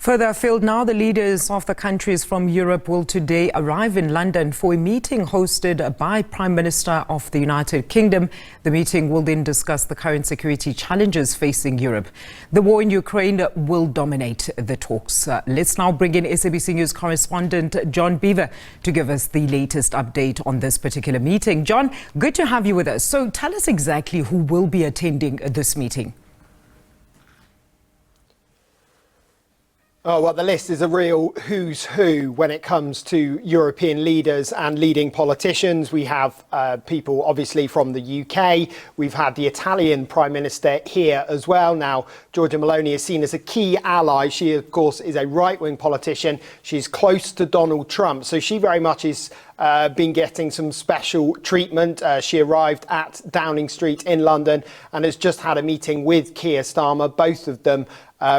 Further afield now, the leaders of the countries from Europe will today arrive in London for a meeting hosted by Prime Minister of the United Kingdom. The meeting will then discuss the current security challenges facing Europe. The war in Ukraine will dominate the talks. Let's now bring in SABC News correspondent John Bevir to give us the latest update on this particular meeting. John, good to have you with us. So tell us exactly who will be attending this meeting. Oh, well, the list is a real who's who when it comes to European leaders and leading politicians. We have people obviously from the UK. We've had the Italian Prime Minister here as well. Now, Giorgia Meloni is seen as a key ally. She, of course, is a right-wing politician. She's close to Donald Trump. So she very much is been getting some special treatment. She arrived at Downing Street in London and has just had a meeting with Keir Starmer, both of them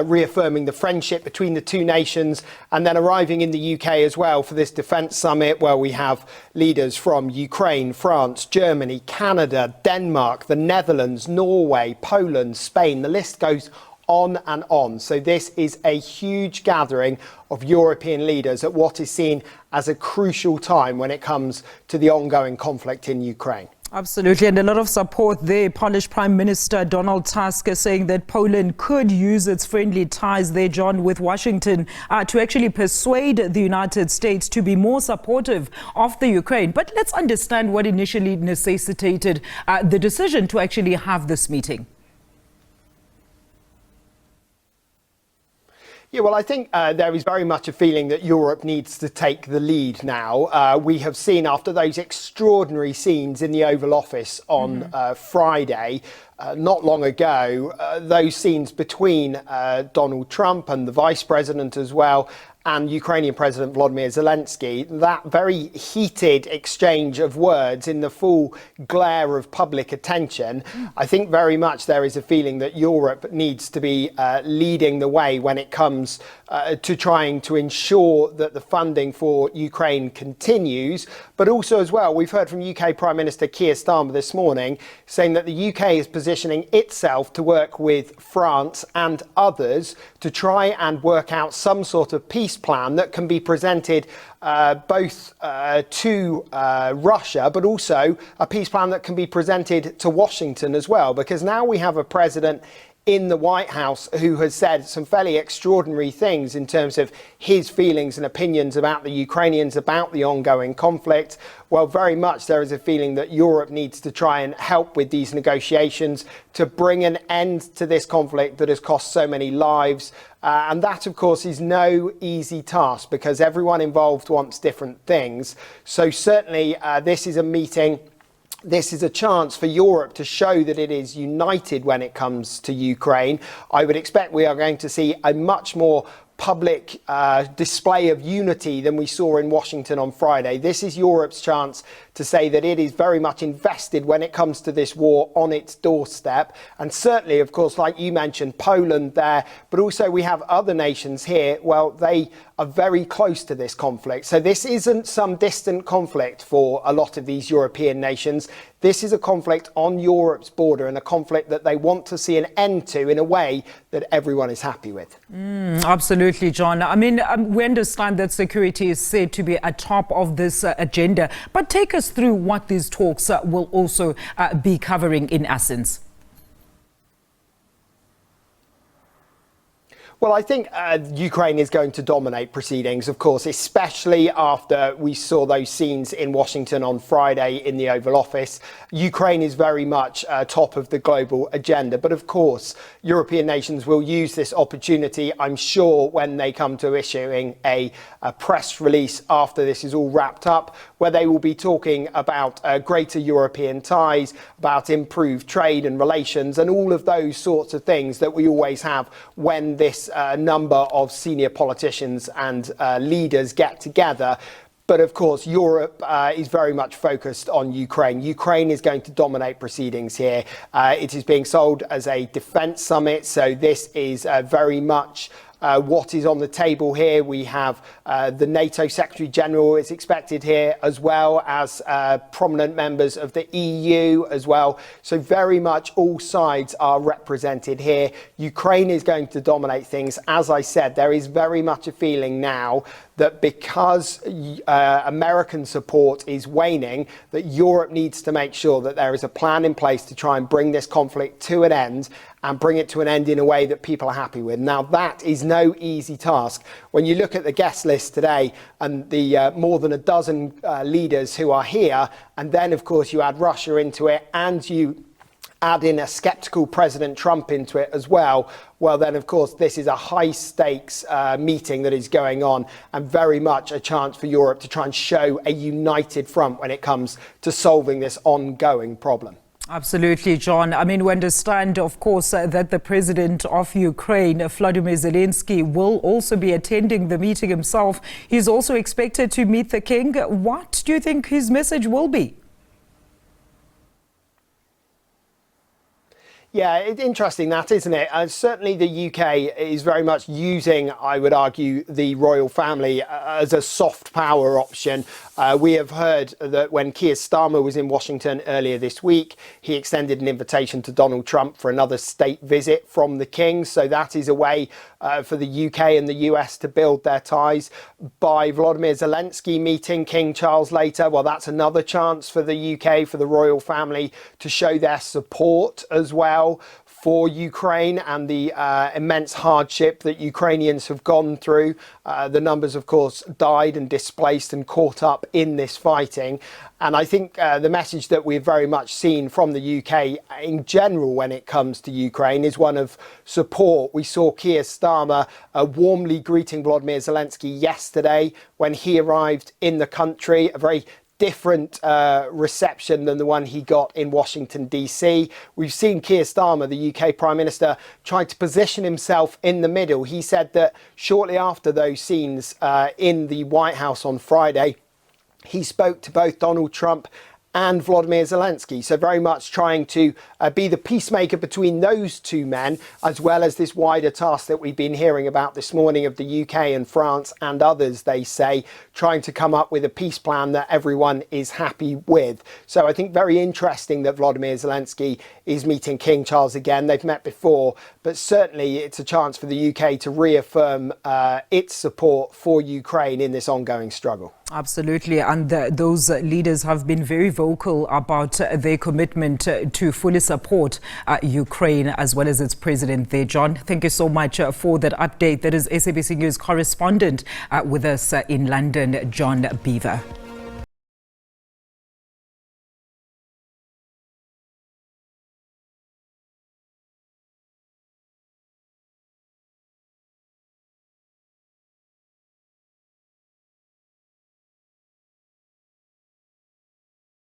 reaffirming the friendship between the two nations, and then arriving in the UK as well for this defence summit where we have leaders from Ukraine, France, Germany, Canada, Denmark, the Netherlands, Norway, Poland, Spain. The list goes on and on. So this is a huge gathering of European leaders at what is seen as a crucial time when it comes to the ongoing conflict in Ukraine. Absolutely, and a lot of support there. Polish Prime Minister Donald Tusk is saying that Poland could use its friendly ties there, John, with Washington to actually persuade the United States to be more supportive of the Ukraine. But let's understand what initially necessitated the decision to actually have this meeting. Yeah, well, I think there is very much a feeling that Europe needs to take the lead now. We have seen after those extraordinary scenes in the Oval Office on Friday, not long ago, those scenes between Donald Trump and the Vice President as well, and Ukrainian President Volodymyr Zelensky, that very heated exchange of words in the full glare of public attention. I think very much there is a feeling that Europe needs to be leading the way when it comes to trying to ensure that the funding for Ukraine continues. But also as well, we've heard from UK Prime Minister Keir Starmer this morning saying that the UK is positioning itself to work with France and others to try and work out some sort of peace plan that can be presented both to Russia, but also a peace plan that can be presented to Washington as well, because now we have a president in the White House who has said some fairly extraordinary things in terms of his feelings and opinions about the Ukrainians, about the ongoing conflict. Well, very much there is a feeling that Europe needs to try and help with these negotiations to bring an end to this conflict that has cost so many lives. And that, of course, is no easy task because everyone involved wants different things. So certainly this is a meeting. This is a chance for Europe to show that it is united when it comes to Ukraine. I would expect we are going to see a much more public display of unity than we saw in Washington on Friday. This is Europe's chance to say that it is very much invested when it comes to this war on its doorstep. And certainly, of course, like you mentioned, Poland there, but also we have other nations here. Well, they are very close to this conflict. So this isn't some distant conflict for a lot of these European nations. This is a conflict on Europe's border and a conflict that they want to see an end to in a way that everyone is happy with. Absolutely, John. I mean, we understand that security is said to be atop of this agenda, but take us through what these talks will also be covering in essence. Well, I think Ukraine is going to dominate proceedings, of course, especially after we saw those scenes in Washington on Friday in the Oval Office. Ukraine is very much top of the global agenda. But of course, European nations will use this opportunity, I'm sure, when they come to issuing a press release after this is all wrapped up, where they will be talking about greater European ties, about improved trade and relations, and all of those sorts of things that we always have when this number of senior politicians and leaders get together. But of course, Europe is very much focused on Ukraine. Ukraine is going to dominate proceedings here. It is being sold as a defence summit, so this is very much what is on the table here. We have the NATO Secretary General is expected here, as well as prominent members of the EU as well. So very much all sides are represented here. Ukraine is going to dominate things. As I said, there is very much a feeling now that because American support is waning, that Europe needs to make sure that there is a plan in place to try and bring this conflict to an end, and bring it to an end in a way that people are happy with. Now, that is no easy task. When you look at the guest list today and the more than a dozen leaders who are here, and then, of course, you add Russia into it, and you add in a sceptical President Trump into it as well, well, then, of course, this is a high-stakes meeting that is going on, and very much a chance for Europe to try and show a united front when it comes to solving this ongoing problem. Absolutely, John. I mean, we understand, of course, that the president of Ukraine, Volodymyr Zelensky, will also be attending the meeting himself. He's also expected to meet the king. What do you think his message will be? Yeah, it's interesting that, isn't it? Certainly the UK is very much using, I would argue, the royal family as a soft power option. We have heard that when Keir Starmer was in Washington earlier this week, he extended an invitation to Donald Trump for another state visit from the king. So that is a way for the UK and the US to build their ties. By Volodymyr Zelensky meeting King Charles later, well, that's another chance for the UK, for the royal family, to show their support as well for Ukraine and the immense hardship that Ukrainians have gone through. The numbers, of course, died and displaced and caught up in this fighting. And I think the message that we've very much seen from the UK in general when it comes to Ukraine is one of support. We saw Keir Starmer warmly greeting Volodymyr Zelensky yesterday when he arrived in the country, a very different reception than the one he got in Washington, D.C. We've seen Keir Starmer, the UK Prime Minister, trying to position himself in the middle. He said that shortly after those scenes in the White House on Friday, he spoke to both Donald Trump and Volodymyr Zelensky. So very much trying to be the peacemaker between those two men, as well as this wider task that we've been hearing about this morning of the UK and France and others, they say, trying to come up with a peace plan that everyone is happy with. So I think very interesting that Volodymyr Zelensky is meeting King Charles again. They've met before, but certainly it's a chance for the UK to reaffirm its support for Ukraine in this ongoing struggle. Absolutely. And those leaders have been very vocal about their commitment to fully support Ukraine as well as its president there. John, thank you so much for that update. That is SABC News correspondent with us in London, John Bevir.